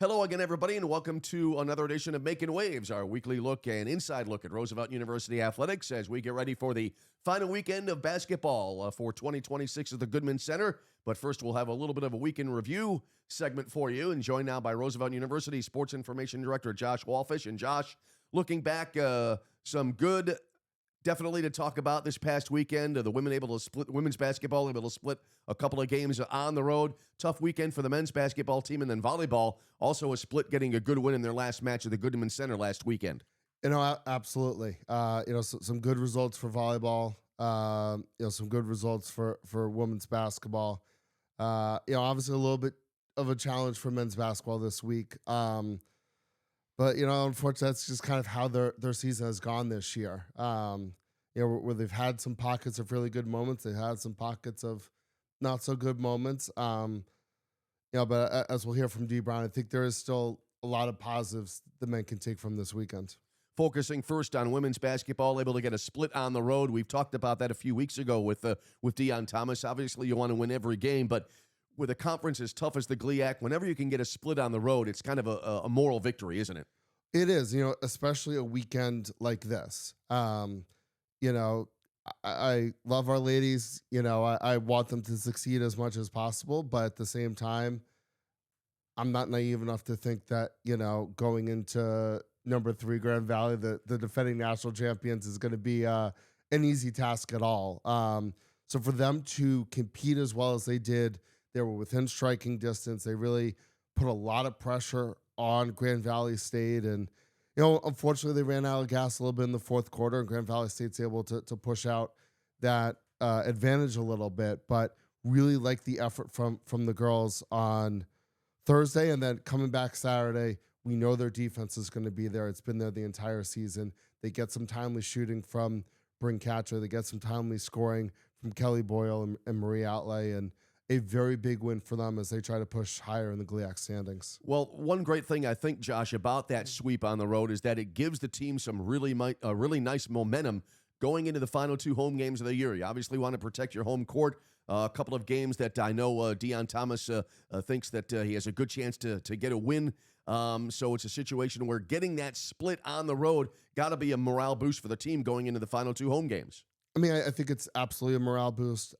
Hello again, everybody, and welcome to another edition of Makin Waves, our weekly look and inside look at Roosevelt University athletics as we get ready for the final weekend of basketball for 2026 at the Goodman Center. But first, we'll have a little bit of a weekend review segment for you, and joined now by Roosevelt University Sports Information Director Josh Walfish. And Josh, looking back, some good definitely to talk about this past weekend. The women's basketball able to split a couple of games on the road. Tough weekend for the men's basketball team, and then volleyball also a split, getting a good win in their last match at the Goodman Center last weekend. Absolutely. Some good results for volleyball. Some good results for women's basketball. Obviously a little bit of a challenge for men's basketball this week. But unfortunately, that's just kind of how their season has gone this year. Where they've had some pockets of really good moments, they've had some pockets of not so good moments. But as we'll hear from D. Brown, I think there is still a lot of positives the men can take from this weekend. Focusing first on women's basketball, able to get a split on the road. We've talked about that a few weeks ago with Deon Thomas. Obviously, you want to win every game, but with a conference as tough as the GLIAC, whenever you can get a split on the road, it's kind of a moral victory, isn't it? It is, especially a weekend like this. I love our ladies. I want them to succeed as much as possible, but at the same time, I'm not naive enough to think that, going into number 3 Grand Valley, the defending national champions, is going to be an easy task at all. So for them to compete as well as they did, they were within striking distance. They really put a lot of pressure on Grand Valley State. And, unfortunately, they ran out of gas a little bit in the fourth quarter, and Grand Valley State's able to push out that advantage a little bit. But really like the effort from the girls on Thursday, and then coming back Saturday, we know their defense is going to be there. It's been there the entire season. They get some timely shooting from Bryn Catcher. They get some timely scoring from Kelly Boyle and Marie Outlay, and a very big win for them as they try to push higher in the GLIAC standings. Well, one great thing I think, Josh, about that sweep on the road is that it gives the team some really nice momentum going into the final 2 home games of the year. You obviously want to protect your home court. A couple of games that I know Deon Thomas thinks that he has a good chance to get a win. So it's a situation where getting that split on the road got to be a morale boost for the team going into the final 2 home games. I mean, I think it's absolutely a morale boost,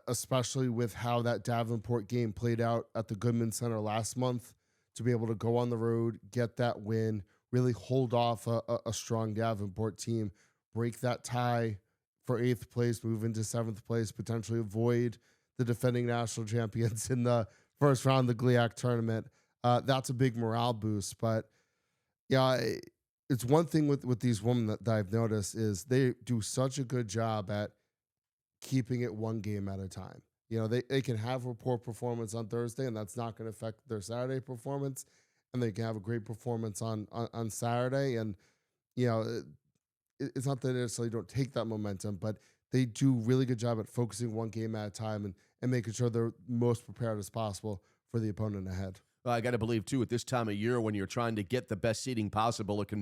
especially with how that Davenport game played out at the Goodman Center last month. To be able to go on the road, get that win, really hold off a strong Davenport team, break that tie for 8th place, move into 7th place, potentially avoid the defending national champions in the first round of the GLIAC tournament. That's a big morale boost. But yeah, it's one thing with these women that I've noticed is they do such a good job at keeping it one game at a time. They can have a poor performance on Thursday, and that's not going to affect their Saturday performance. And they can have a great performance on Saturday. And, it's not that they necessarily don't take that momentum, but they do really good job at focusing one game at a time and making sure they're most prepared as possible for the opponent ahead. I got to believe, too, at this time of year when you're trying to get the best seating possible, it can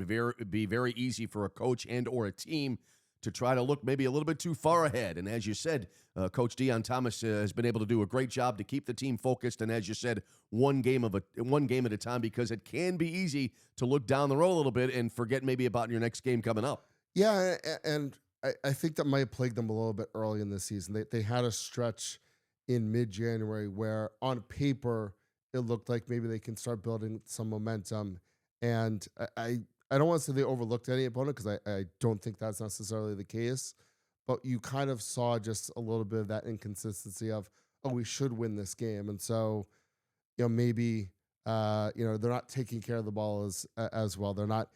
be very easy for a coach and or a team to try to look maybe a little bit too far ahead. And as you said, Coach Deon Thomas has been able to do a great job to keep the team focused. And as you said, one game at a time, because it can be easy to look down the road a little bit and forget maybe about your next game coming up. Yeah, and I think that might have plagued them a little bit early in the season. They had a stretch in mid-January where on paper it looked like maybe they can start building some momentum. And I don't want to say they overlooked any opponent, because I don't think that's necessarily the case. But you kind of saw just a little bit of that inconsistency of, we should win this game. And so, maybe, they're not taking care of the ball as well. They're not,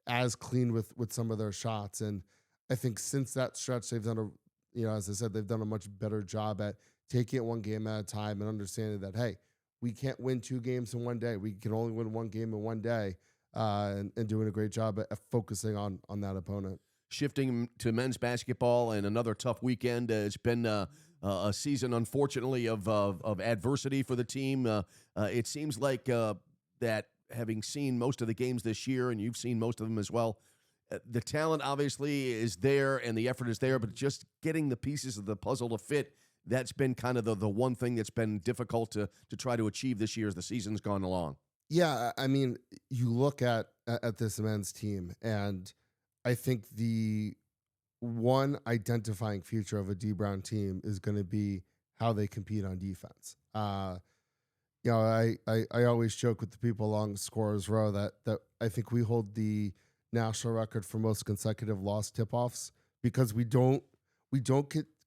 as clean with some of their shots. And I think since that stretch, they've done as I said, they've done a much better job at taking it one game at a time and understanding that, hey, we can't win 2 games in one day. We can only win 1 game in one day, and doing a great job at focusing on that opponent. Shifting to men's basketball and another tough weekend. It's been a season, unfortunately, of adversity for the team. It seems like that having seen most of the games this year, and you've seen most of them as well, the talent obviously is there and the effort is there, but just getting the pieces of the puzzle to fit, that's been kind of the one thing that's been difficult to try to achieve this year as the season's gone along. Yeah, I mean, you look at this men's team, and I think the one identifying feature of a D Brown team is going to be how they compete on defense. I always joke with the people along Scorers Row that I think we hold the national record for most consecutive lost tip offs because we don't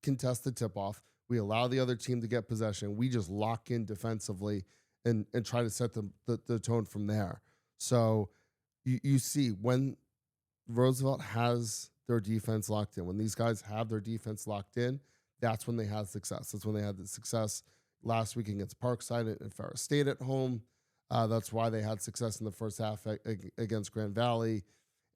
contest the tip off. We allow the other team to get possession. We just lock in defensively and try to set the tone from there. So you see when Roosevelt has their defense locked in. When these guys have their defense locked in, that's when they have success. That's when they had the success last week against Parkside and Ferris State at home. That's why they had success in the first half against Grand Valley.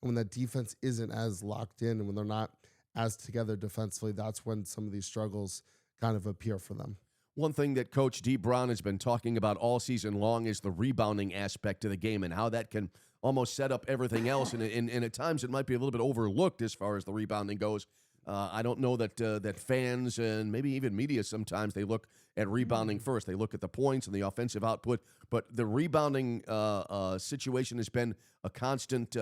And when that defense isn't as locked in and when they're not as together defensively, that's when some of these struggles kind of appear for them. One thing that Coach D. Brown has been talking about all season long is the rebounding aspect of the game and how that can almost set up everything else. And at times it might be a little bit overlooked as far as the rebounding goes. I don't know that fans and maybe even media sometimes they look at rebounding first. They look at the points and the offensive output, but the rebounding situation has been a constant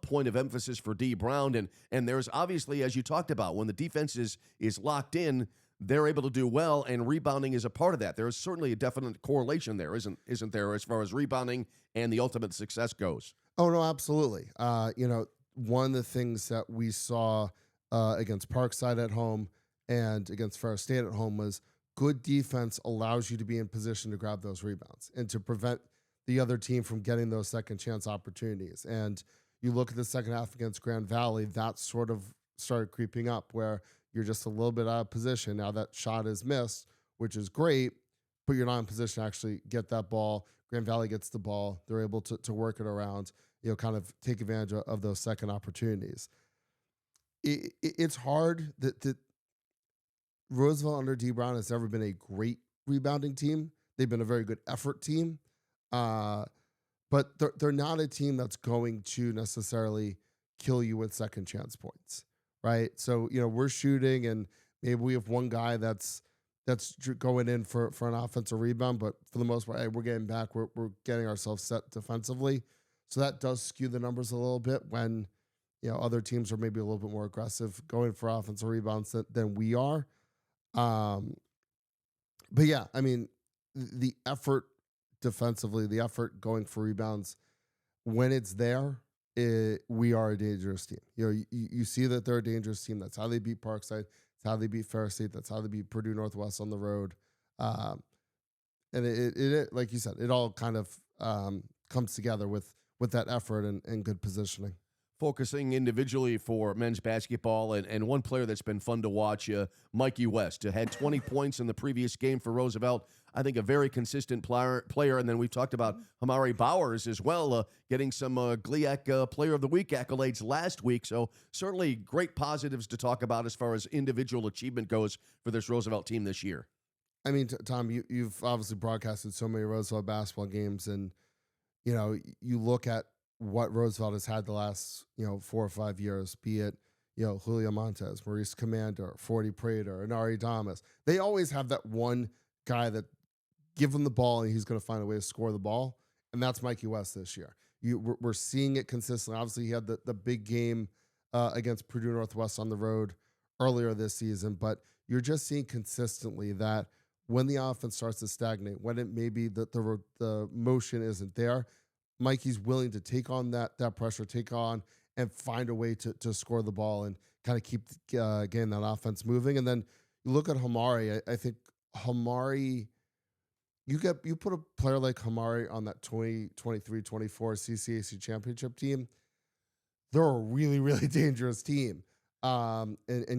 point of emphasis for D. Brown. And there's obviously, as you talked about, when the defense is locked in, they're able to do well, and rebounding is a part of that. There is certainly a definite correlation there, isn't there, as far as rebounding and the ultimate success goes? Oh no, absolutely. One of the things that we saw against Parkside at home and against Ferris State at home was good defense allows you to be in position to grab those rebounds and to prevent the other team from getting those second chance opportunities. And you look at the second half against Grand Valley, that sort of started creeping up where you're just a little bit out of position. Now that shot is missed, which is great, but you're not in position to actually get that ball. Grand Valley gets the ball. They're able to work it around, kind of take advantage of those second opportunities. It's hard that Roosevelt under D. Brown has never been a great rebounding team. They've been a very good effort team. But they're not a team that's going to necessarily kill you with second chance points, right? So, we're shooting and maybe we have one guy that's going in for an offensive rebound, but for the most part, hey, we're getting back. We're getting ourselves set defensively. So that does skew the numbers a little bit when, other teams are maybe a little bit more aggressive going for offensive rebounds than we are. But yeah, I mean, the effort defensively, the effort going for rebounds, when it's there, we are a dangerous team. You see that they're a dangerous team. That's how they beat Parkside. That's how they beat Ferris State. That's how they beat Purdue Northwest on the road. And it like you said, it all kind of comes together with that effort and good positioning. Focusing individually for men's basketball, and one player that's been fun to watch, Mikey West, had 20 points in the previous game for Roosevelt. I think a very consistent player. And then we've talked about Hamari Bowers as well, getting some GLIAC Player of the Week accolades last week. So certainly great positives to talk about as far as individual achievement goes for this Roosevelt team this year. I mean, Tom, you've obviously broadcasted so many Roosevelt basketball games, and you look at what Roosevelt has had the last 4 or 5 years, be it Julio Montes, Maurice Commander, Forty Prater, and Ari Damas. They always have that one guy that give him the ball and he's going to find a way to score the ball, and that's Mikey West this year. We're seeing it consistently. Obviously, he had the big game against Purdue Northwest on the road earlier this season, but you're just seeing consistently that when the offense starts to stagnate, when it maybe the motion isn't there, Mikey's willing to take on that pressure, take on and find a way to score the ball and kind of keep getting that offense moving. And then you look at Hamari. I think Hamari, you put a player like Hamari on that 2023-24 CCAC championship team, they're a really, really dangerous team. And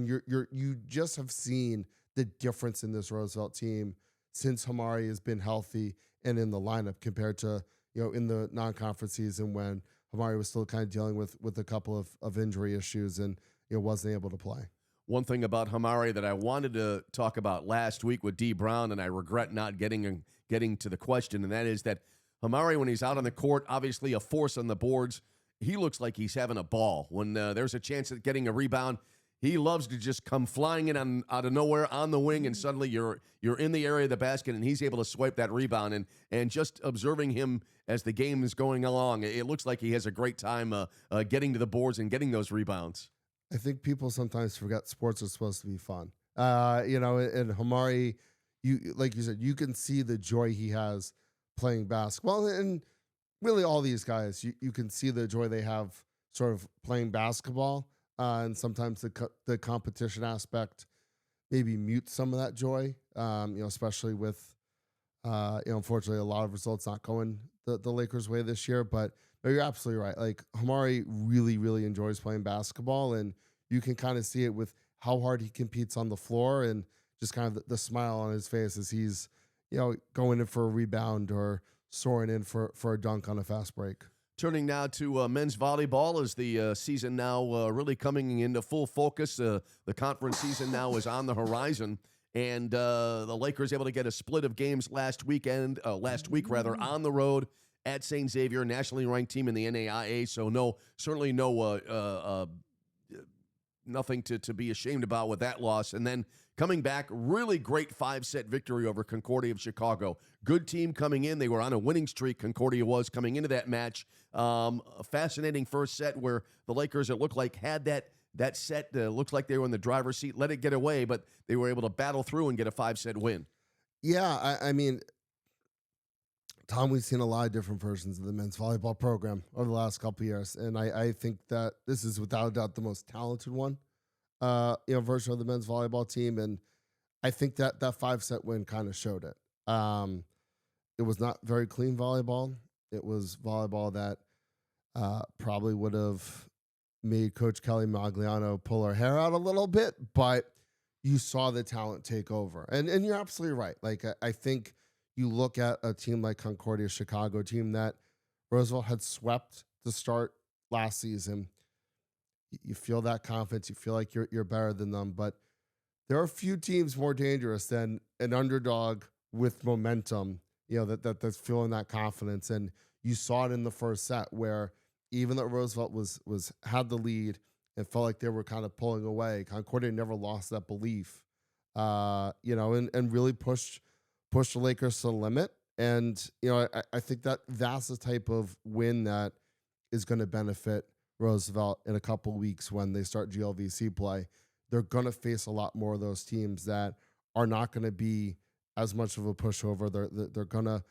you just have seen the difference in this Roosevelt team since Hamari has been healthy and in the lineup compared to in the non-conference season when Hamari was still kind of dealing with a couple of injury issues and wasn't able to play. One thing about Hamari that I wanted to talk about last week with D. Brown, and I regret not getting to the question, and that is that Hamari, when he's out on the court, obviously a force on the boards, he looks like he's having a ball. When there's a chance at getting a rebound, he loves to just come flying in out of nowhere on the wing, and suddenly you're in the area of the basket, and he's able to swipe that rebound. And just observing him as the game is going along, it looks like he has a great time getting to the boards and getting those rebounds. I think people sometimes forget sports are supposed to be fun. And Hamari, like you said, you can see the joy he has playing basketball, and really all these guys, you can see the joy they have sort of playing basketball, and sometimes the competition aspect maybe mutes some of that joy. Especially with unfortunately a lot of results not going the Lakers' way this year. But no, you're absolutely right. Like Hamari really, really enjoys playing basketball, and you can kind of see it with how hard he competes on the floor, and just kind of the smile on his face as he's going in for a rebound or soaring in for a dunk on a fast break. Turning now to men's volleyball, as the season now really coming into full focus. The conference season now is on the horizon, and the Lakers able to get a split of games last week on the road at St. Xavier, nationally ranked team in the NAIA. So certainly no nothing to be ashamed about with that loss. And then coming back, really great 5-set victory over Concordia of Chicago. Good team coming in. They were on a winning streak, Concordia was, coming into that match. A fascinating first set where the Lakers, it looked like, had that set. Looked like they were in the driver's seat, let it get away, but they were able to battle through and get a 5-set win. Yeah, I mean, Tom, we've seen a lot of different versions of the men's volleyball program over the last couple of years, and I think that this is without a doubt the most talented one, version of the men's volleyball team, and I think that 5-set win kind of showed it. It was not very clean volleyball. It was volleyball that probably would have made Coach Kelly Magliano pull her hair out a little bit, but you saw the talent take over, and you're absolutely right. Like I think. You look at a team like Concordia Chicago, a team that Roosevelt had swept to start last season. You feel that confidence. You feel like you're better than them. But there are a few teams more dangerous than an underdog with momentum, that's feeling that confidence. And you saw it in the first set where even though Roosevelt had the lead and felt like they were kind of pulling away, Concordia never lost that belief, and really pushed the Lakers to the limit. And, I think that's the type of win that is going to benefit Roosevelt in a couple of weeks when they start GLVC play. They're going to face a lot more of those teams that are not going to be as much of a pushover. They're going to,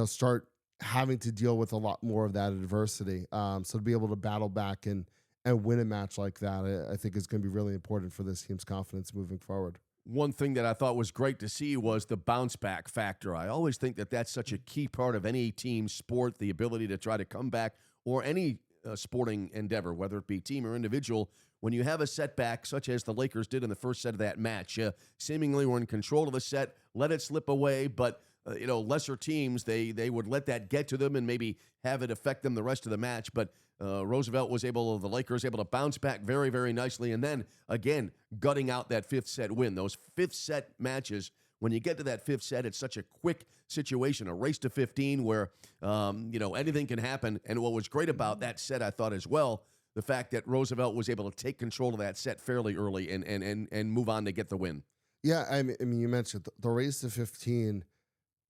start having to deal with a lot more of that adversity. So to be able to battle back and win a match like that, I think is going to be really important for this team's confidence moving forward. One thing that I thought was great to see was the bounce back factor. I always think that that's such a key part of any team sport, the ability to try to come back, or any sporting endeavor, whether it be team or individual. When you have a setback, such as the Lakers did in the first set of that match, seemingly were in control of the set, let it slip away, but lesser teams, they would let that get to them and maybe have it affect them the rest of the match. But the Lakers able to bounce back very, very nicely. And then, again, gutting out that 5th set win. Those 5th set matches, when you get to that 5th set, it's such a quick situation, a race to 15 where, anything can happen. And what was great about that set, I thought as well, the fact that Roosevelt was able to take control of that set fairly early and move on to get the win. Yeah, I mean, you mentioned the race to 15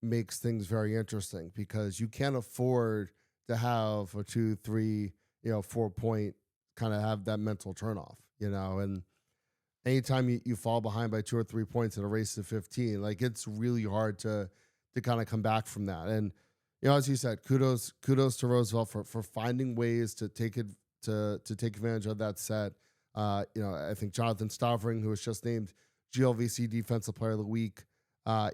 makes things very interesting because you can't afford to have a 2, 3, 4 point kind of have that mental turnoff, and anytime you fall behind by 2 or 3 points in a race to 15, like it's really hard to kind of come back from that. And, as you said, kudos to Roosevelt for finding ways to take advantage of that set. I think Jonathan Stavring, who was just named GLVC Defensive Player of the Week,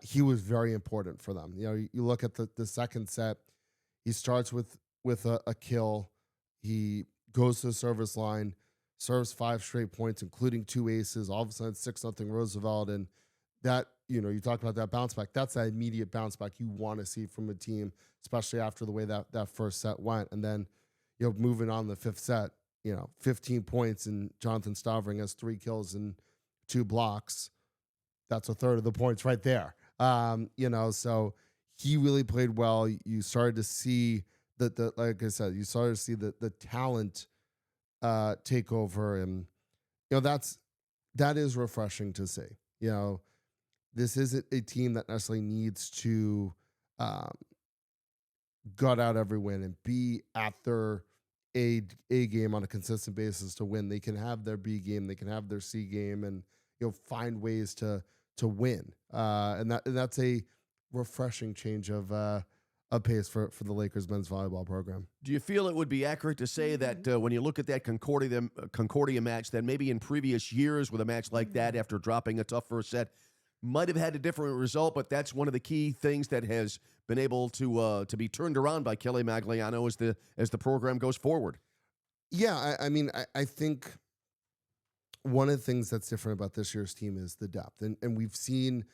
he was very important for them. You look at the second set, he starts with a kill. He goes to the service line, serves 5 straight points, including 2 aces. All of a sudden, 6-0 Roosevelt. And that, you talk about that bounce back. That's that immediate bounce back you want to see from a team, especially after the way that first set went. And then, moving on the 5th set, 15 points, and Jonathan Stavring has 3 kills and 2 blocks. That's a third of the points right there. So he really played well. You started to see that like I said, you started to see the talent take over, and that's that is refreshing to see. You know, this isn't a team that necessarily needs to um, gut out every win and be at their A game on a consistent basis to win. They can have their B game, they can have their C game, and find ways to win. And that's a refreshing change of pace for the Lakers men's volleyball program. Do you feel it would be accurate to say that when you look at that Concordia match, that maybe in previous years with a match like that, after dropping a tough first set, might have had a different result, but that's one of the key things that has been able to be turned around by Kelly Magliano as the program goes forward? Yeah, I think one of the things that's different about this year's team is the depth. And we've seen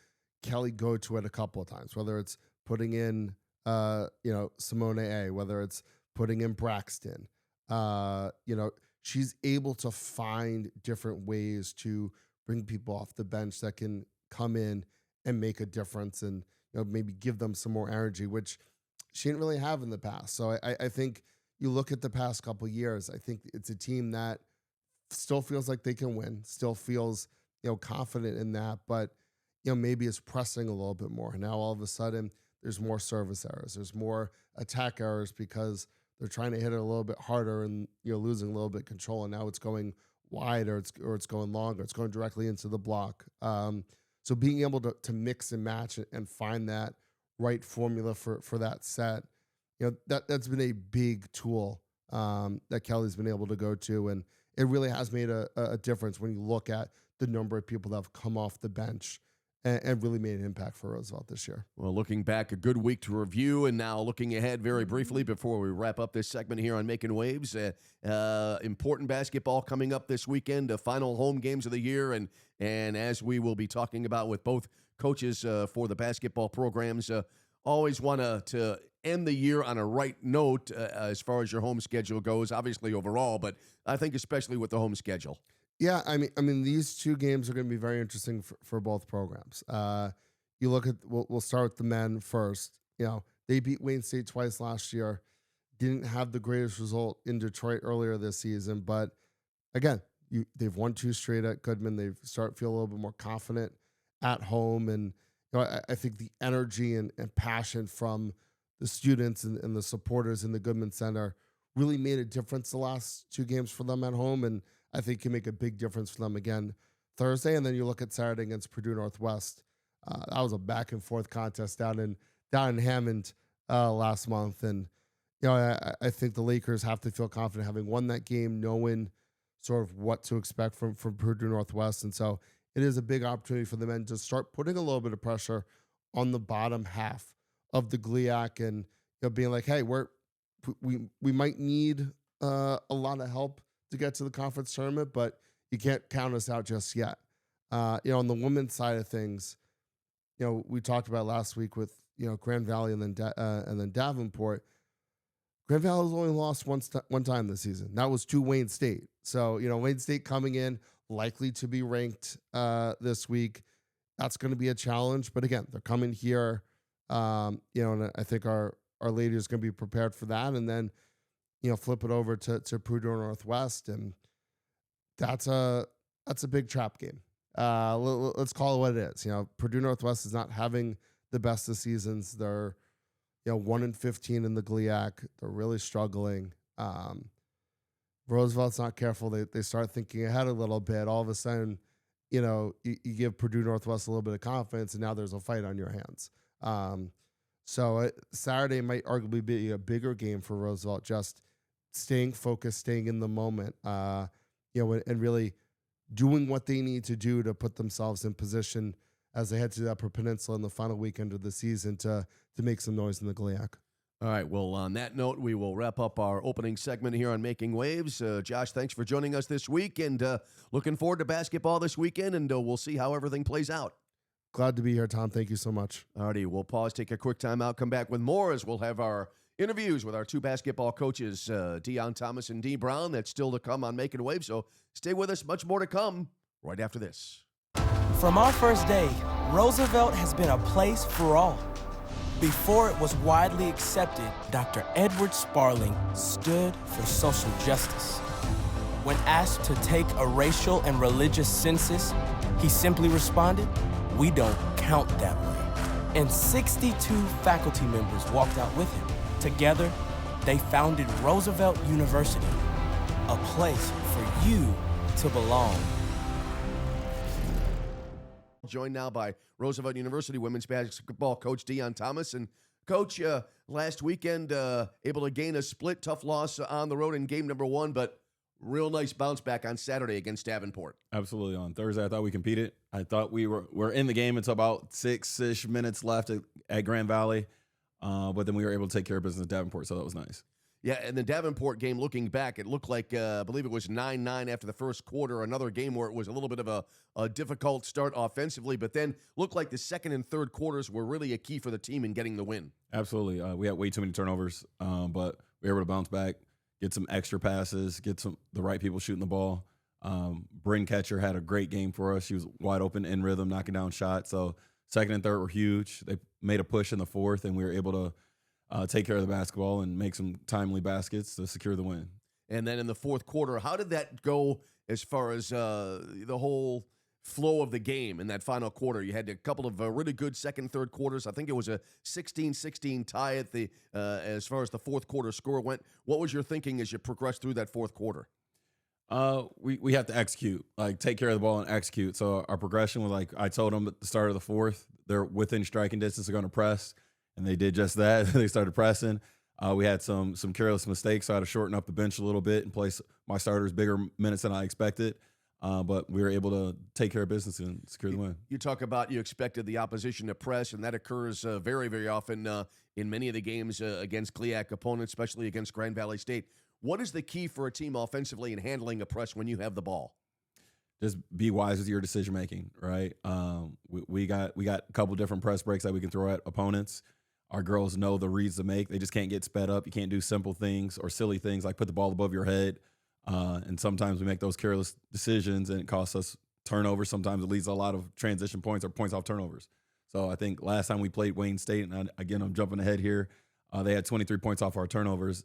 Kelly go to it a couple of times, whether it's putting in Simone A, whether it's putting in Braxton. She's able to find different ways to bring people off the bench that can come in and make a difference and maybe give them some more energy, which she didn't really have in the past. So I think you look at the past couple of years, I think it's a team that still feels like they can win, still feels confident in that, but maybe is pressing a little bit more. Now all of a sudden there's more service errors, there's more attack errors because they're trying to hit it a little bit harder and losing a little bit of control, and now it's going wide or it's going long or it's going directly into the block. So being able to mix and match and find that right formula for that set, that's been a big tool that Kelly's been able to go to, and it really has made a difference when you look at the number of people that have come off the bench and really made an impact for Roosevelt this year. Well, looking back, a good week to review, and now looking ahead very briefly before we wrap up this segment here on Makin Waves. Important basketball coming up this weekend, the final home games of the year, and as we will be talking about with both coaches for the basketball programs, always want to end the year on a right note as far as your home schedule goes, obviously overall, but I think especially with the home schedule. Yeah, I mean, these two games are going to be very interesting for both programs. You look at, we'll start with the men first. They beat Wayne State twice last year, didn't have the greatest result in Detroit earlier this season, but again, they've won 2 straight at Goodman. They've started to feel a little bit more confident at home, and I think the energy and passion from the students and the supporters in the Goodman Center really made a difference the last 2 games for them at home, and I think can make a big difference for them again Thursday. And then you look at Saturday against Purdue Northwest. That was a back and forth contest down in Hammond last month. And, I think the Lakers have to feel confident having won that game, knowing sort of what to expect from Purdue Northwest. And so it is a big opportunity for the men to start putting a little bit of pressure on the bottom half of the GLIAC and being like, hey, we might need a lot of help to get to the conference tournament, but you can't count us out just yet. On the women's side of things, we talked about last week with Grand Valley and then Davenport. Grand Valley's only lost one time this season. That was to Wayne State. So Wayne State coming in likely to be ranked this week. That's going to be a challenge. But again, they're coming here. And I think our ladies are going to be prepared for that, and then flip it over to Purdue Northwest, and that's a big trap game. Let's call it what it is. Purdue Northwest is not having the best of seasons. They're 1-15 in the GLIAC. They're really struggling. Roosevelt's not careful. They start thinking ahead a little bit. All of a sudden, you give Purdue Northwest a little bit of confidence, and now there's a fight on your hands. So Saturday might arguably be a bigger game for Roosevelt, just staying focused, staying in the moment, and really doing what they need to do to put themselves in position as they head to the Upper Peninsula in the final weekend of the season to make some noise in the GLIAC. All right, well, on that note, we will wrap up our opening segment here on Making Waves. Josh, thanks for joining us this week, and looking forward to basketball this weekend, and we'll see how everything plays out. Glad to be here, Tom. Thank you so much. All righty, we'll pause, take a quick time out, come back with more as we'll have our interviews with our 2 basketball coaches, Deon Thomas and Dee Brown. That's still to come on Making Waves, so stay with us. Much more to come right after this. From our first day, Roosevelt has been a place for all. Before it was widely accepted, Dr. Edward Sparling stood for social justice. When asked to take a racial and religious census, he simply responded, "We don't count that way." And 62 faculty members walked out with him. Together, they founded Roosevelt University, a place for you to belong. Joined now by Roosevelt University women's basketball coach Deon Thomas. And Coach, last weekend, able to gain a split, tough loss on the road in game number 1, but real nice bounce back on Saturday against Davenport. Absolutely. On Thursday, I thought we competed. I thought we were in the game until about 6-ish minutes left at Grand Valley, but then we were able to take care of business at Davenport, so that was nice. Yeah, and the Davenport game, looking back, it looked like, I believe it was 9-9 after the first quarter, another game where it was a little bit of a difficult start offensively, but then looked like the second and third quarters were really a key for the team in getting the win. Absolutely. We had way too many turnovers, but we were able to bounce back, get some extra passes, get the right people shooting the ball. Bryn Ketcher had a great game for us. She was wide open, in rhythm, knocking down shots. So second and third were huge. They made a push in the fourth, and we were able to take care of the basketball and make some timely baskets to secure the win. And then in the fourth quarter, how did that go as far as the whole flow of the game in that final quarter? You had a couple of really good second, third quarters. I think it was a 16-16 tie at the as far as the fourth quarter score went. What was your thinking as you progressed through that fourth quarter? We have to execute, like take care of the ball and execute. So our progression was like I told them at the start of the fourth, they're within striking distance, they're going to press. And they did just that. They started pressing. We had some careless mistakes, so I had to shorten up the bench a little bit and place my starters bigger minutes than I expected. But we were able to take care of business and secure the win. You talk about you expected the opposition to press, and that occurs very, very often in many of the games against GLIAC opponents, especially against Grand Valley State. What is the key for a team offensively in handling a press when you have the ball? Just be wise with your decision making, right? We got a couple different press breaks that we can throw at opponents. Our girls know the reads to make. They just can't get sped up. You can't do simple things or silly things like put the ball above your head. And sometimes we make those careless decisions, and it costs us turnovers. Sometimes it leads to a lot of transition points or points off turnovers. So I think last time we played Wayne State, and again, I'm jumping ahead here, they had 23 points off our turnovers.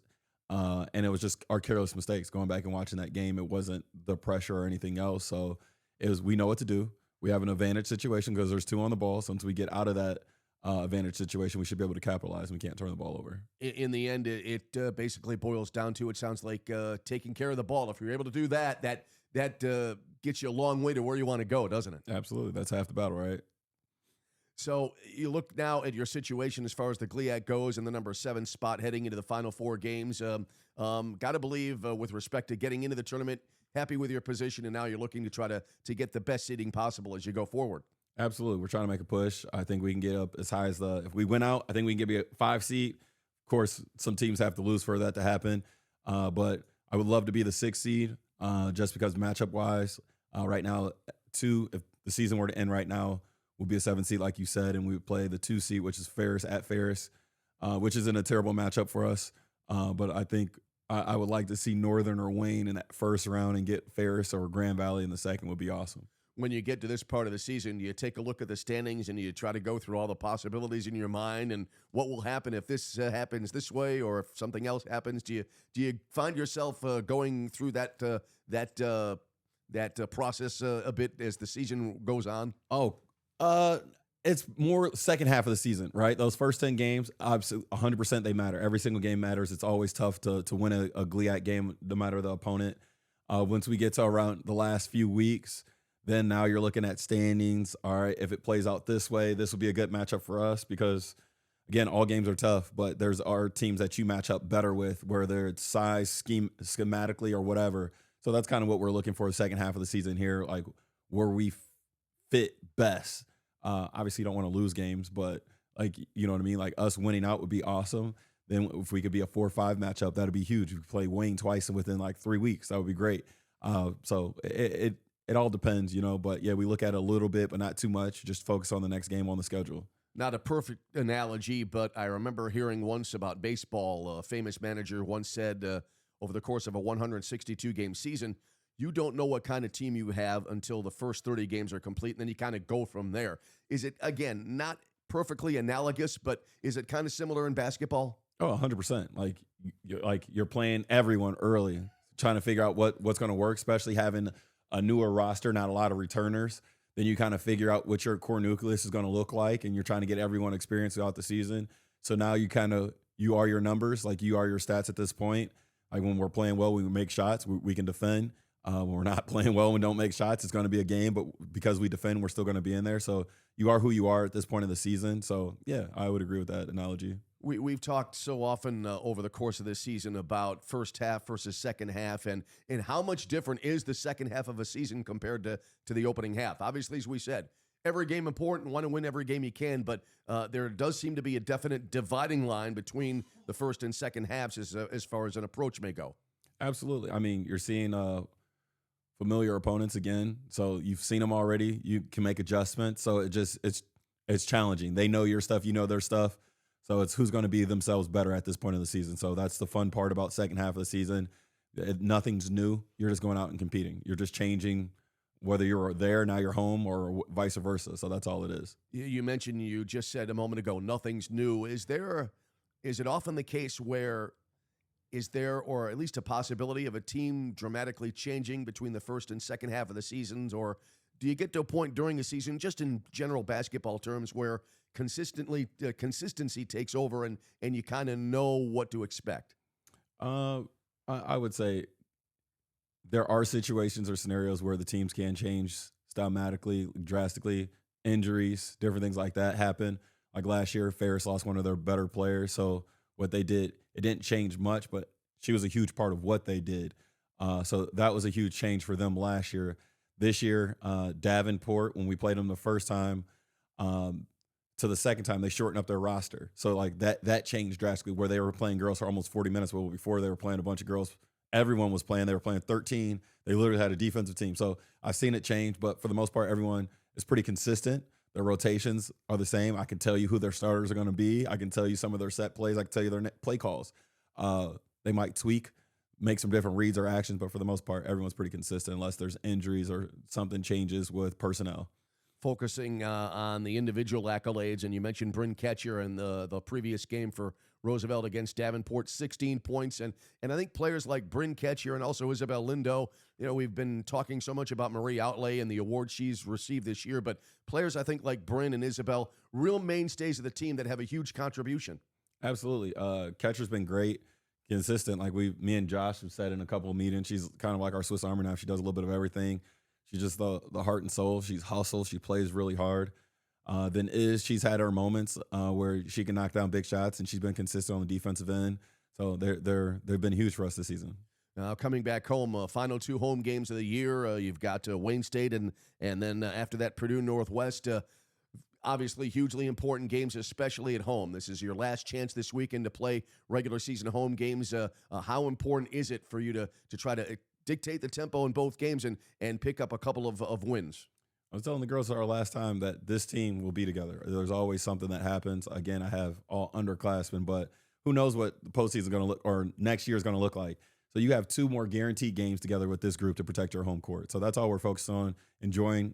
And it was just our careless mistakes. Going back and watching that game, it wasn't the pressure or anything else. So we know what to do. We have an advantage situation because there's 2 on the ball. So once we get out of that advantage situation, we should be able to capitalize. We can't turn the ball over. In the end, it basically boils down to, it sounds like, taking care of the ball. If you're able to do that gets you a long way to where you want to go, doesn't it? Absolutely. That's half the battle, right? So you look now at your situation as far as the GLIAC goes in the number 7 spot heading into the final 4 games. Got to believe with respect to getting into the tournament, happy with your position, and now you're looking to try to get the best seeding possible as you go forward. Absolutely. We're trying to make a push. I think we can get up as high as if we win out, I think we can get a 5 seed. Of course, some teams have to lose for that to happen. But I would love to be the 6 seed just because matchup-wise, right now, 2, if the season were to end right now, would be a 7 seed, like you said, and we would play the 2 seed, which is Ferris at Ferris, which isn't a terrible matchup for us. But I think I would like to see Northern or Wayne in that first round and get Ferris or Grand Valley in the second would be awesome. When you get to this part of the season, you take a look at the standings and you try to go through all the possibilities in your mind and what will happen if this happens this way or if something else happens. Do you find yourself going through that process a bit as the season goes on? It's more second half of the season, right? Those first 10 games, obviously 100% they matter. Every single game matters. It's always tough to win a GLIAC game, no matter the opponent. Once we get to around the last few weeks, then now you're looking at standings. All right, if it plays out this way, this will be a good matchup for us because, again, all games are tough, but there's our teams that you match up better with, whether it's size, schematically, or whatever. So that's kind of what we're looking for the second half of the season here, like where we fit best. Obviously, you don't want to lose games, but like, you know what I mean? Like us winning out would be awesome. Then if we could be a 4-5 matchup, that'd be huge. We could play Wayne twice within like 3 weeks. That would be great. So it all depends, you know. But yeah, we look at it a little bit, but not too much. Just focus on the next game on the schedule. Not a perfect analogy, but I remember hearing once about baseball. A famous manager once said over the course of a 162-game season, you don't know what kind of team you have until the first 30 games are complete, and then you kind of go from there. Is it, again, not perfectly analogous, but is it kind of similar in basketball? Oh, 100%. Like you're playing everyone early. trying to figure out what's going to work, especially having a newer roster, not a lot of returners. Then you kind of figure out what your core nucleus is going to look like, and you're trying to get everyone experience throughout the season. So now you are your numbers, like you are your stats at this point. Like when we're playing well, we make shots, we can defend. When we're not playing well and don't make shots, it's going to be a game, but because we defend, we're still going to be in there. So you are who you are at this point in the season. So yeah, I would agree with that analogy. We've talked so often over the course of this season about first half versus second half, and how much different is the second half of a season compared to the opening half. Obviously, as we said, every game important, want to win every game you can, but there does seem to be a definite dividing line between the first and second halves as far as an approach may go. Absolutely. I mean, you're seeing familiar opponents again, so you've seen them already. You can make adjustments, so it's challenging. They know your stuff, you know their stuff. So it's who's going to be themselves better at this point of the season. So that's the fun part about second half of the season. Nothing's new. You're just going out and competing. You're just changing whether you're there, now you're home, or vice versa. So that's all it is. You mentioned, you just said a moment ago, nothing's new. Is it often the case where is there, or at least a possibility of a team dramatically changing between the first and second half of the seasons? Or do you get to a point during a season, just in general basketball terms, where consistency takes over and you kind of know what to expect? I would say there are situations or scenarios where the teams can change stylistically, drastically. Injuries, different things like that happen. Like last year, Ferris lost one of their better players. So what they did, it didn't change much, but she was a huge part of what they did. So that was a huge change for them last year. This year, Davenport, when we played them the first time, to the second time, they shortened up their roster. So like that changed drastically, where they were playing girls for almost 40 minutes. Well, before they were playing a bunch of girls, everyone was playing. They were playing 13. They literally had a defensive team. So I've seen it change, but for the most part, everyone is pretty consistent. Their rotations are the same. I can tell you who their starters are going to be. I can tell you some of their set plays. I can tell you their play calls. They might tweak, make some different reads or actions, but for the most part, everyone's pretty consistent unless there's injuries or something changes with personnel. Focusing on the individual accolades, and you mentioned Bryn Ketcher in the previous game for Roosevelt against Davenport, 16 points. And I think players like Bryn Ketcher and also Isabel Lindo, we've been talking so much about Marie Outlay and the award she's received this year, but players I think like Bryn and Isabel, real mainstays of the team that have a huge contribution. Absolutely. Ketcher's been great, consistent. Like me and Josh have said in a couple of meetings, she's kind of like our Swiss Army knife. She does a little bit of everything. She's just the heart and soul. She's hustle. She plays really hard. Then she's had her moments where she can knock down big shots, and she's been consistent on the defensive end. So they've been huge for us this season. Now coming back home, final two home games of the year. You've got Wayne State and then after that Purdue Northwest. Obviously hugely important games, especially at home. This is your last chance this weekend to play regular season home games. How important is it for you to try to dictate the tempo in both games and pick up a couple of wins? I was telling the girls our last time that this team will be together. There's always something that happens. Again, I have all underclassmen, but who knows what the postseason is going to look, or next year is going to look like. So you have two more guaranteed games together with this group to protect your home court. So that's all we're focused on, enjoying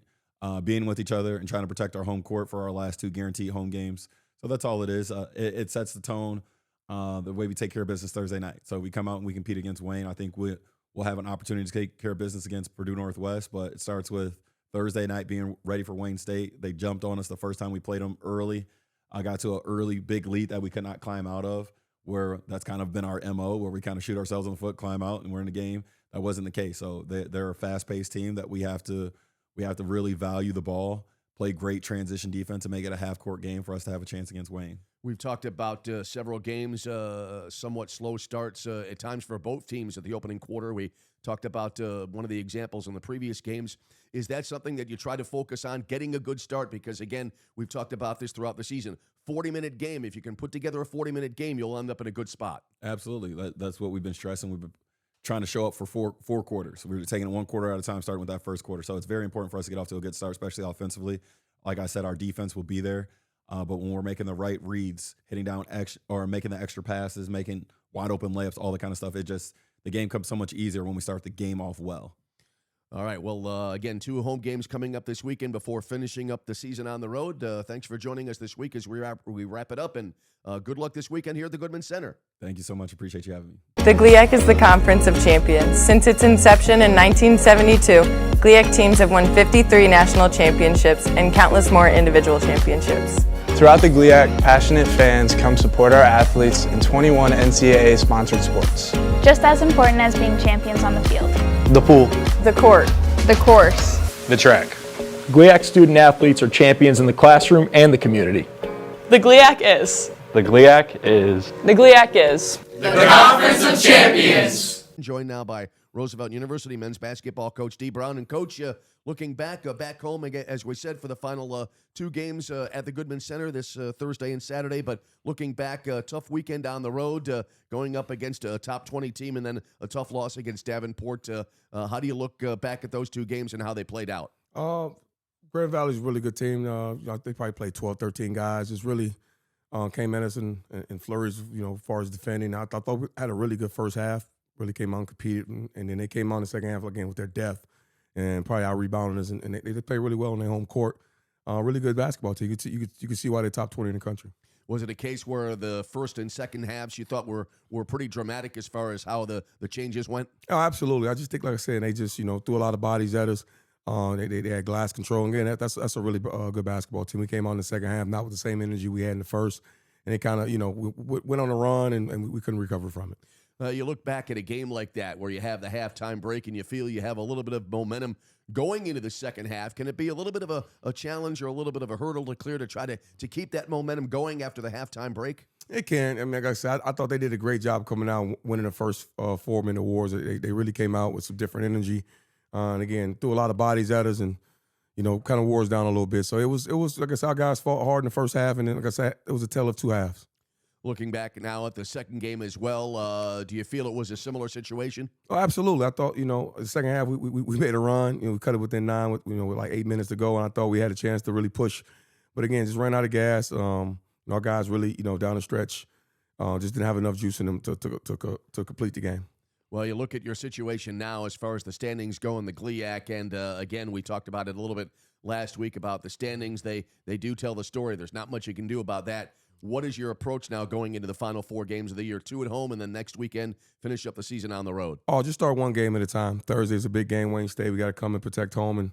being with each other and trying to protect our home court for our last two guaranteed home games. So that's all it is. It sets the tone, the way we take care of business Thursday night. So we come out and we compete against Wayne. I think we'll have an opportunity to take care of business against Purdue Northwest, but it starts with Thursday night being ready for Wayne State. They jumped on us the first time we played them early. I got to an early big lead that we could not climb out of, where that's kind of been our MO, where we kind of shoot ourselves in the foot, climb out, and we're in the game. That wasn't the case. So they're a fast-paced team that we have to really value the ball, play great transition defense, and make it a half-court game for us to have a chance against Wayne. We've talked about several games, somewhat slow starts at times for both teams at the opening quarter. We talked about one of the examples in the previous games. Is that something that you try to focus on, getting a good start? Because, again, we've talked about this throughout the season. 40-minute game. If you can put together a 40-minute game, you'll end up in a good spot. Absolutely. That's what we've been stressing. We've been trying to show up for four quarters. We're taking it one quarter at a time, starting with that first quarter. So it's very important for us to get off to a good start, especially offensively. Like I said, our defense will be there. But when we're making the right reads, hitting down or making the extra passes, making wide open layups, all that kind of stuff, the game comes so much easier when we start the game off well. All right. Well, again, 2 home games coming up this weekend before finishing up the season on the road. Thanks for joining us this week as we wrap it up, and good luck this weekend here at the Goodman Center. Thank you so much. Appreciate you having me. The GLIAC is the Conference of Champions. Since its inception in 1972, GLIAC teams have won 53 national championships and countless more individual championships. Throughout the GLIAC, passionate fans come support our athletes in 21 NCAA-sponsored sports. Just as important as being champions on the field. The pool. The court. The course. The track. GLIAC student athletes are champions in the classroom and the community. The GLIAC is. The GLIAC is. The GLIAC is. The Conference of Champions. Joined now by Roosevelt University men's basketball coach D. Brown. And Coach, looking back home, again, as we said, for the final 2 games at the Goodman Center this Thursday and Saturday. But looking back, a tough weekend down the road, going up against a top 20 team and then a tough loss against Davenport. How do you look back at those 2 games and how they played out? Grand Valley's a really good team. They probably played 12, 13 guys. It's really came at us in flurries, as far as defending. I thought we had a really good first half, really came out and competed, and then they came on the second half again with their depth and probably out-rebounded us, and they played really well on their home court. Really good basketball team. You could see why they're top 20 in the country. Was it a case where the first and second halves you thought were pretty dramatic as far as how the changes went? Oh, absolutely. I just think, like I said, they just, threw a lot of bodies at us. They had glass control. And again, that's a really good basketball team. We came on in the second half, not with the same energy we had in the first. And it kind of, we went on a run, and we couldn't recover from it. You look back at a game like that where you have the halftime break and you feel you have a little bit of momentum going into the second half. Can it be a little bit of a challenge or a little bit of a hurdle to clear to try to keep that momentum going after the halftime break? It can. I mean, like I said, I thought they did a great job coming out, winning the first 4-minute wars. They really came out with some different energy. And again, threw a lot of bodies at us and, kind of wore us down a little bit. So it was like I said, our guys fought hard in the first half. And then, like I said, it was a tale of 2 halves. Looking back now at the second game as well, do you feel it was a similar situation? Oh, absolutely. I thought, the second half we made a run. We cut it within 9 with like 8 minutes to go, and I thought we had a chance to really push. But again, just ran out of gas. Our guys really, down the stretch, just didn't have enough juice in them to complete the game. Well, you look at your situation now as far as the standings go in the GLIAC, and again, we talked about it a little bit last week about the standings. They do tell the story. There's not much you can do about that. What is your approach now going into the final 4 games of the year? 2 at home, and then next weekend finish up the season on the road? Oh, just start one game at a time. Thursday's a big game. Wayne State, we got to come and protect home and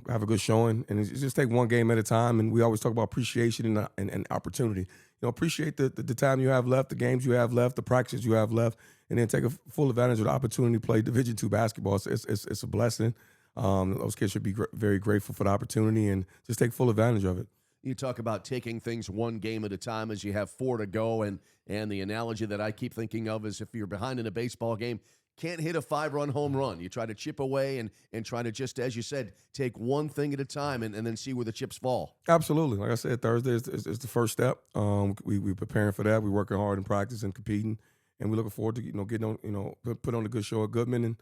have a good showing. And it's just take one game at a time. And we always talk about appreciation and opportunity. Appreciate the time you have left, the games you have left, the practices you have left, and then take a full advantage of the opportunity to play Division II basketball. It's a blessing. Those kids should be very grateful for the opportunity and just take full advantage of it. You talk about taking things one game at a time as you have 4 to go, and the analogy that I keep thinking of is if you're behind in a baseball game, can't hit a 5-run home run. You try to chip away and try to just, as you said, take one thing at a time and then see where the chips fall. Absolutely. Like I said, Thursday is the first step. We're preparing for that. We're working hard in practice and competing, and we're looking forward to getting on, put on a good show at Goodman. And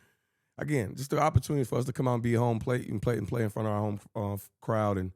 again, just the opportunity for us to come out and be home, play in front of our home crowd, and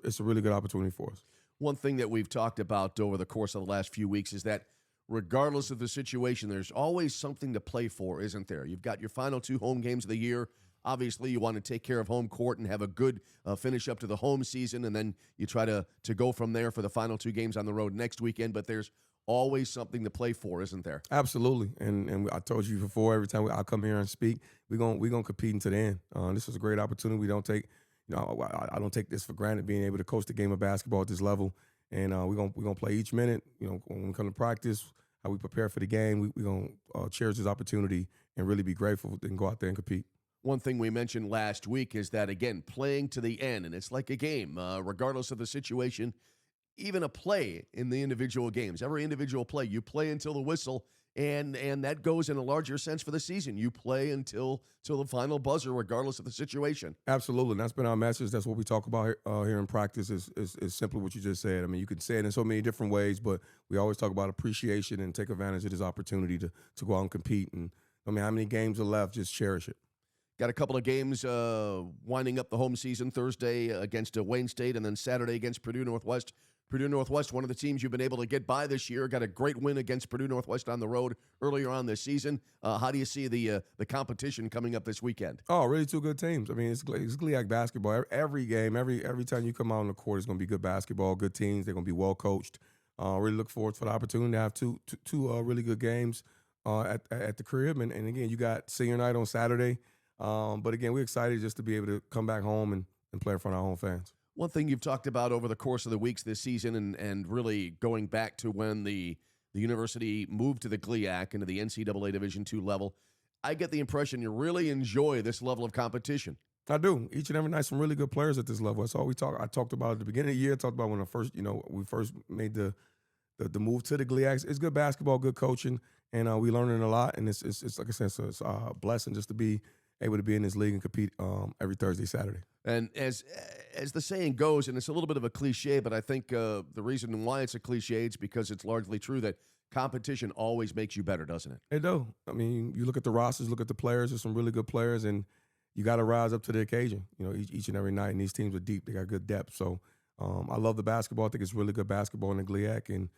it's a really good opportunity for us. One thing that we've talked about over the course of the last few weeks is that regardless of the situation, there's always something to play for, isn't there? You've got your final 2 home games of the year. Obviously, you want to take care of home court and have a good finish up to the home season, and then you try to go from there for the final 2 games on the road next weekend. But there's always something to play for, isn't there? Absolutely. And I told you before, every time I come here and speak, we're gonna compete to the end. This is a great opportunity. We don't take I don't take this for granted, being able to coach the game of basketball at this level. And we're gonna play each minute. When we come to practice, how we prepare for the game, we're gonna cherish this opportunity and really be grateful and go out there and compete. One thing we mentioned last week is that, again, playing to the end, and it's like a game, regardless of the situation, even a play in the individual games. Every individual play, you play until the whistle, and that goes in a larger sense for the season. You play until the final buzzer, regardless of the situation. Absolutely, and that's been our message. That's what we talk about here in practice is simply what you just said. I mean, you can say it in so many different ways, but we always talk about appreciation and take advantage of this opportunity to go out and compete. And I mean, how many games are left? Just cherish it. Got a couple of games winding up the home season. Thursday against Wayne State, and then Saturday against Purdue Northwest. Purdue Northwest, one of the teams you've been able to get by this year, got a great win against Purdue Northwest on the road earlier on this season. How do you see the competition coming up this weekend? Oh, really two good teams. I mean, it's GLIAC basketball. Every game, every time you come out on the court, it's going to be good basketball, good teams. They're going to be well coached. Really look forward for the opportunity to have two really good games at the crib. And again, you got senior night on Saturday. But again, we're excited just to be able to come back home and play in front of our home fans. One thing you've talked about over the course of the weeks this season and really going back to when the university moved to the GLIAC into the NCAA Division II level, I get the impression you really enjoy this level of competition. I do. Each and every night, some really good players at this level. That's all I talked about at the beginning of the year. I talked about when we first made the move to the GLIAC. It's good basketball, good coaching, and we learning a lot. And it's like I said, it's a blessing just to be able to be in this league and compete every Thursday, Saturday. And as the saying goes, and it's a little bit of a cliche, but I think the reason why it's a cliche is because it's largely true that competition always makes you better, doesn't it? It do. I mean, you look at the rosters, look at the players. There's some really good players, and you got to rise up to the occasion. Each and every night. And these teams are deep. They got good depth. So I love the basketball. I think it's really good basketball in the GLIAC, and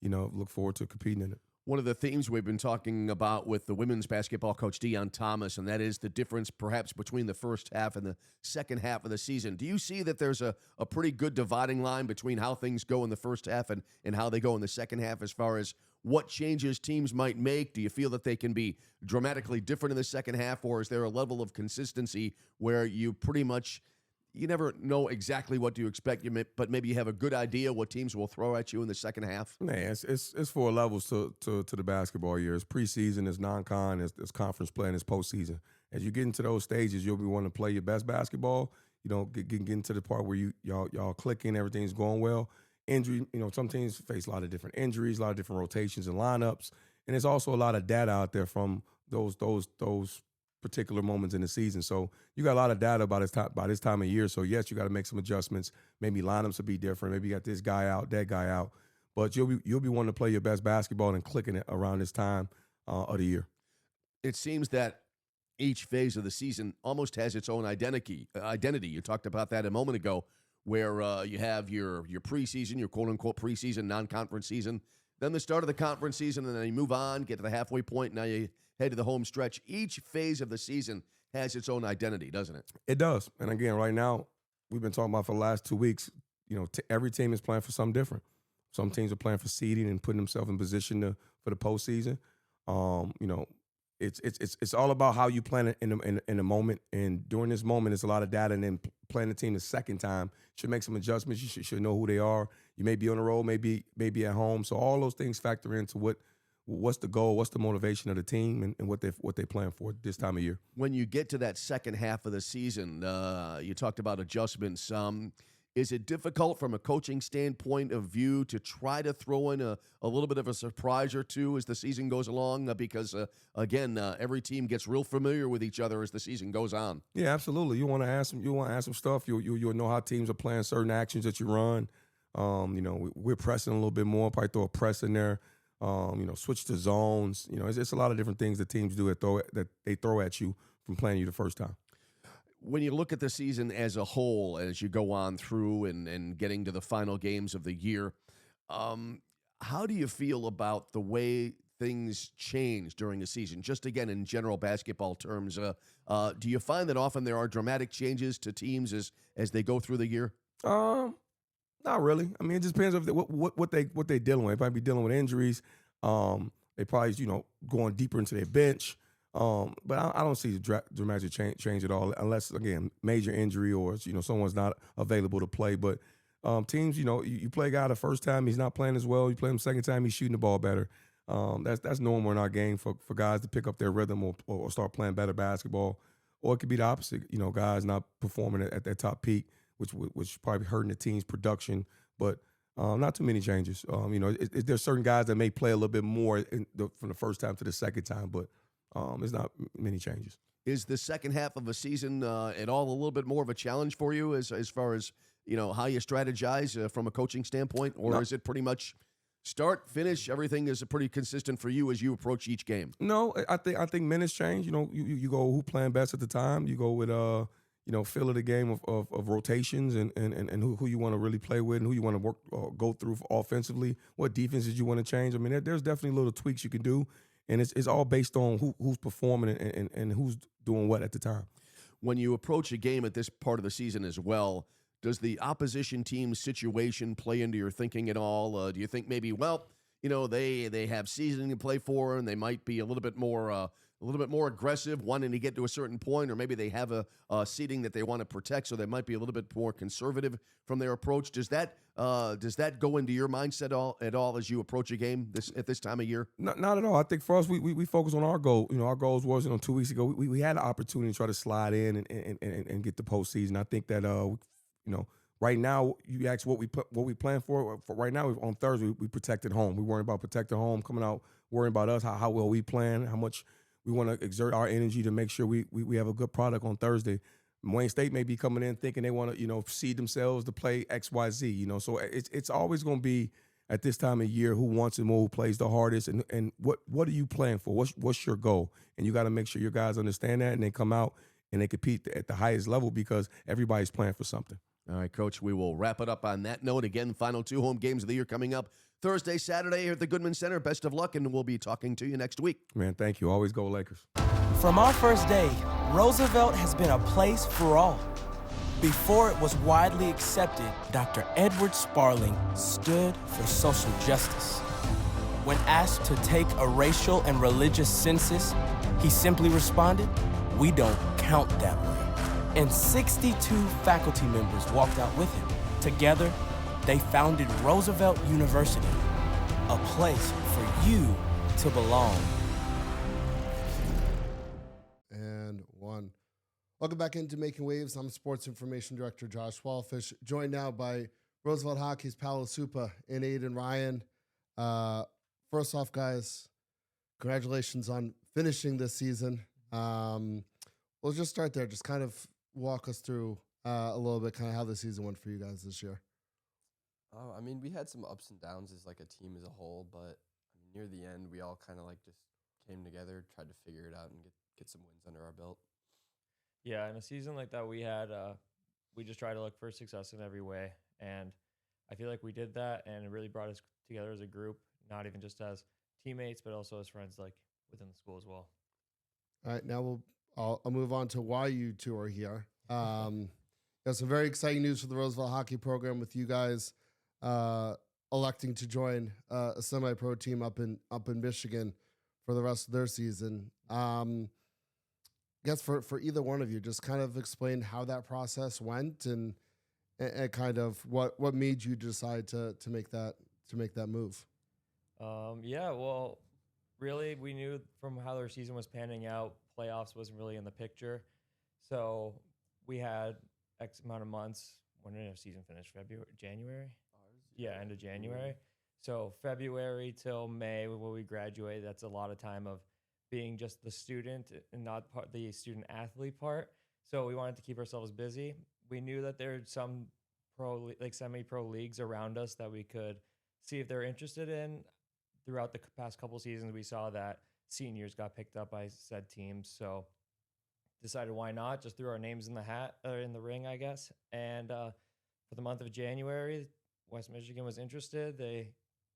look forward to competing in it. One of the themes we've been talking about with the women's basketball coach, Deon Thomas, and that is the difference perhaps between the first half and the second half of the season. Do you see that there's a pretty good dividing line between how things go in the first half and how they go in the second half as far as what changes teams might make? Do you feel that they can be dramatically different in the second half, or is there a level of consistency where you pretty much you never know exactly what to expect, but maybe you have a good idea what teams will throw at you in the second half? Man, it's 4 levels to the basketball year. It's preseason, it's non-con, it's conference play, and it's postseason. As you get into those stages, you'll be wanting to play your best basketball. Get into the part where y'all clicking, everything's going well. Injury, some teams face a lot of different injuries, a lot of different rotations and lineups, and there's also a lot of data out there from those particular moments in the season. So you got a lot of data by this time of year. So yes, you got to make some adjustments. Maybe lineups will be different. Maybe you got this guy out, that guy out. But you'll be wanting to play your best basketball and clicking it around this time of the year. It seems that each phase of the season almost has its own identity. You talked about that a moment ago, where you have your preseason, your quote-unquote preseason, non-conference season, then the start of the conference season, and then you move on, get to the halfway point, now you head to the home stretch. Each phase of the season has its own identity, doesn't it? It does. And again, right now, we've been talking about for the last 2 weeks, every team is playing for something different. Some teams are playing for seeding and putting themselves in position for the postseason. It's all about how you plan it in the moment. And during this moment, it's a lot of data. And then playing the team the second time should make some adjustments. You should know who they are. You may be on the road, maybe at home. So all those things factor into what's the goal, what's the motivation of the team, and what they plan for this time of year. When you get to that second half of the season, you talked about adjustments. Is it difficult from a coaching standpoint of view to try to throw in a little bit of a surprise or two as the season goes along? Because, again, every team gets real familiar with each other as the season goes on. Yeah, absolutely. You want to add some stuff. You'll know how teams are playing certain actions that you run. We're pressing a little bit more, probably throw a press in there. Switch to zones. It's a lot of different things that teams do that they throw at you from playing you the first time. When you look at the season as a whole, as you go on through and getting to the final games of the year, how do you feel about the way things change during the season? Just again, in general basketball terms, do you find that often there are dramatic changes to teams as they go through the year? Not really. I mean, it just depends on what they're dealing with. They might be dealing with injuries. They probably going deeper into their bench. But I don't see dramatic change at all, unless, again, major injury or someone's not available to play. But teams, you play a guy the first time, he's not playing as well. You play him second time, he's shooting the ball better. That's normal in our game for guys to pick up their rhythm or start playing better basketball. Or it could be the opposite, guys not performing at their top peak, which probably hurting the team's production. But not too many changes. There's certain guys that may play a little bit more from the first time to the second time, but there's not many changes. Is the second half of a season at all a little bit more of a challenge for you as far as how you strategize from a coaching standpoint, or is it pretty much start, finish, everything is pretty consistent for you as you approach each game? No, I think minutes change. You go who playing best at the time. You go with feel of the game of rotations and who you want to really play with and who you want to work go through offensively. What defenses you want to change. I mean, there's definitely little tweaks you can do, and it's all based on who's performing and who's doing what at the time. When you approach a game at this part of the season as well, does the opposition team's situation play into your thinking at all? Do you think maybe, well, they have seasoning to play for, and they might be a little bit more aggressive, wanting to get to a certain point, or maybe they have a seating that they want to protect, so they might be a little bit more conservative from their approach. Does that go into your mindset at all as you approach a game at this time of year? Not at all. I think for us, we focus on our goal. Our goals was 2 weeks ago. We had an opportunity to try to slide in and get the postseason. I think that right now, you ask what we plan for. For right now, on Thursday, we protected home. We worry about protecting home, coming out, worrying about us, how well we plan, how much we want to exert our energy to make sure we have a good product on Thursday. Wayne State may be coming in thinking they want to, seed themselves to play X, Y, Z. So it's always going to be at this time of year who wants it more, who plays the hardest, and what are you playing for? What's your goal? And you got to make sure your guys understand that and they come out and they compete at the highest level because everybody's playing for something. All right, Coach, we will wrap it up on that note. Again, final 2 home games of the year coming up Thursday, Saturday here at the Goodman Center. Best of luck, and we'll be talking to you next week. Man, thank you. Always go Lakers. From our first day, Roosevelt has been a place for all. Before it was widely accepted, Dr. Edward Sparling stood for social justice. When asked to take a racial and religious census, he simply responded, "We don't count that way." And 62 faculty members walked out with him. Together, they founded Roosevelt University, a place for you to belong. And one. Welcome back into Making Waves. I'm Sports Information Director Josh Walfish, joined now by Roosevelt Hockey's Paolo Suppa and Aiden Ryan. First off, guys, congratulations on finishing this season. We'll just start there. Just kind of walk us through a little bit kind of how the season went for you guys this year. I mean, we had some ups and downs as like a team as a whole, but near the end, we all kind of like just came together, tried to figure it out, and get some wins under our belt. Yeah, in a season like that, we just tried to look for success in every way, and I feel like we did that, and it really brought us together as a group, not even just as teammates, but also as friends, like within the school as well. All right, now I'll move on to why you two are here. Got some very exciting news for the Roosevelt hockey program with you guys electing to join a semi-pro team up in Michigan for the rest of their season. I guess for either one of you, just kind of explain how that process went and kind of what made you decide to make that move. Yeah, well, really, we knew from how their season was panning out, playoffs wasn't really in the picture. So we had X amount of months. When did our season finish? January? Yeah, end of January. So February till May, when we graduate, that's a lot of time of being just the student and not the student athlete part. So we wanted to keep ourselves busy. We knew that there's some semi-pro leagues around us that we could see if they're interested in. Throughout the past couple seasons, we saw that seniors got picked up by said teams. So decided why not? Just threw our names in the hat, or in the ring, I guess. And for the month of January, West Michigan was interested. They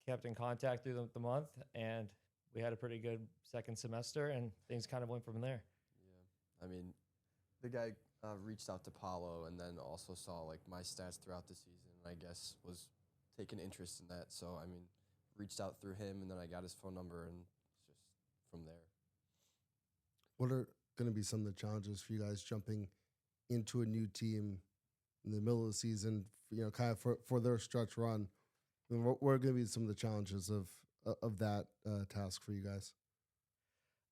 kept in contact through the month, and we had a pretty good second semester, and things kind of went from there. Yeah, I mean, the guy reached out to Paolo, and then also saw like my stats throughout the season, and I guess was taking interest in that. So I mean, reached out through him, and then I got his phone number, and just from there. What are going to be some of the challenges for you guys jumping into a new team in the middle of the season, kind of for their stretch run? What are going to be some of the challenges of that task for you guys?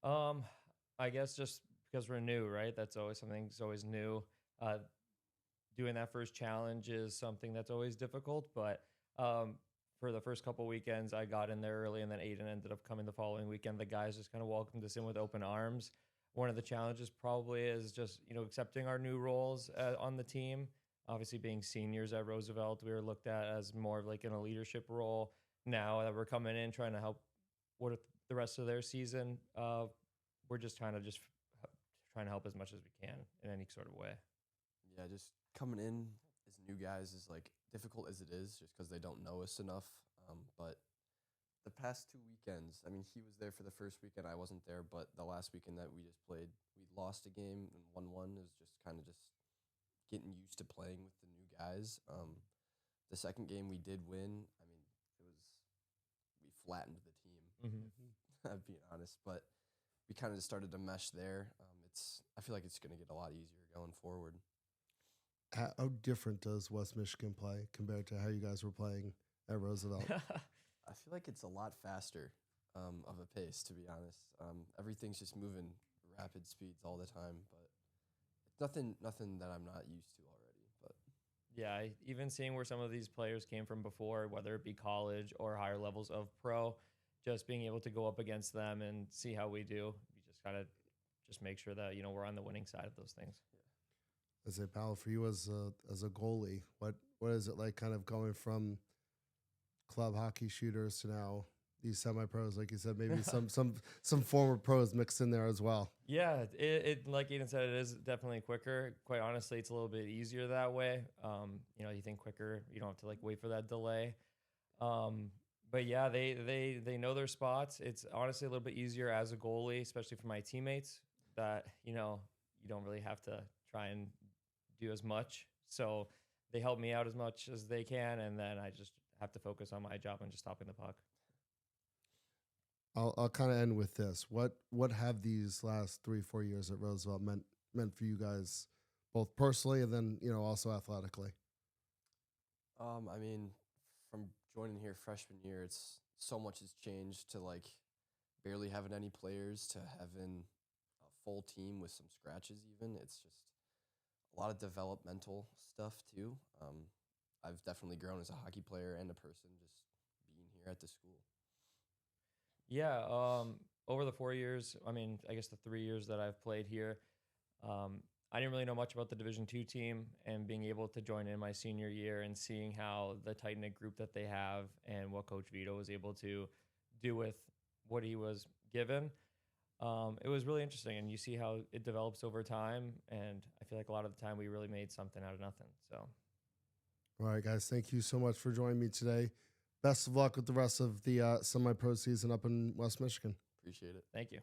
I guess just because we're new, right? That's always something that's always new. Doing that first challenge is something that's always difficult, but for the first couple weekends, I got in there early, and then Aiden ended up coming the following weekend. The guys just kind of welcomed us in with open arms. One of the challenges probably is just, accepting our new roles on the team. Obviously, being seniors at Roosevelt, we were looked at as more of like in a leadership role. Now that we're coming in, trying to help the rest of their season, we're just trying to help as much as we can in any sort of way. Yeah, just coming in as new guys is like difficult as it is, just because they don't know us enough. But the past 2 weekends, I mean, he was there for the first weekend. I wasn't there, but the last weekend that we just played, we lost a game and 1-1. It was just kind of just getting used to playing with the new guys. The second game we did win. I mean, we flattened the team. I'm being honest, but we kind of just started to mesh there. I feel like it's going to get a lot easier going forward. How different does West Michigan play compared to how you guys were playing at Roosevelt? I feel like it's a lot faster of a pace, to be honest. Everything's just moving rapid speeds all the time, but it's nothing that I'm not used to already. But yeah, even seeing where some of these players came from before, whether it be college or higher levels of pro, just being able to go up against them and see how we do, you just gotta just make sure that we're on the winning side of those things. I say, Paolo, for you as a goalie, what is it like, kind of going from club hockey shooters to now these semi-pros? Like you said, maybe some former pros mixed in there as well. Yeah, it like Aiden said, it is definitely quicker. Quite honestly, it's a little bit easier that way. You think quicker, you don't have to like wait for that delay. But yeah, they know their spots. It's honestly a little bit easier as a goalie, especially for my teammates, that you don't really have to try and do as much. So they help me out as much as they can, and then I just have to focus on my job and just stopping the puck. I'll kind of end with this. What have these last 3-4 years at Roosevelt meant for you guys, both personally and then also athletically? I mean, from joining here freshman year, it's so much has changed to like barely having any players to having a full team with some scratches. Even it's just a lot of developmental stuff too. I've definitely grown as a hockey player and a person just being here at the school. Yeah, over the 4 years, I mean, I guess the 3 years that I've played here, I didn't really know much about the Division II team, and being able to join in my senior year and seeing how the tight-knit group that they have and what Coach Vito was able to do with what he was given, it was really interesting. And you see how it develops over time, and I feel like a lot of the time we really made something out of nothing. So, all right, guys, thank you so much for joining me today. Best of luck with the rest of the semi-pro season up in West Michigan. Appreciate it. Thank you.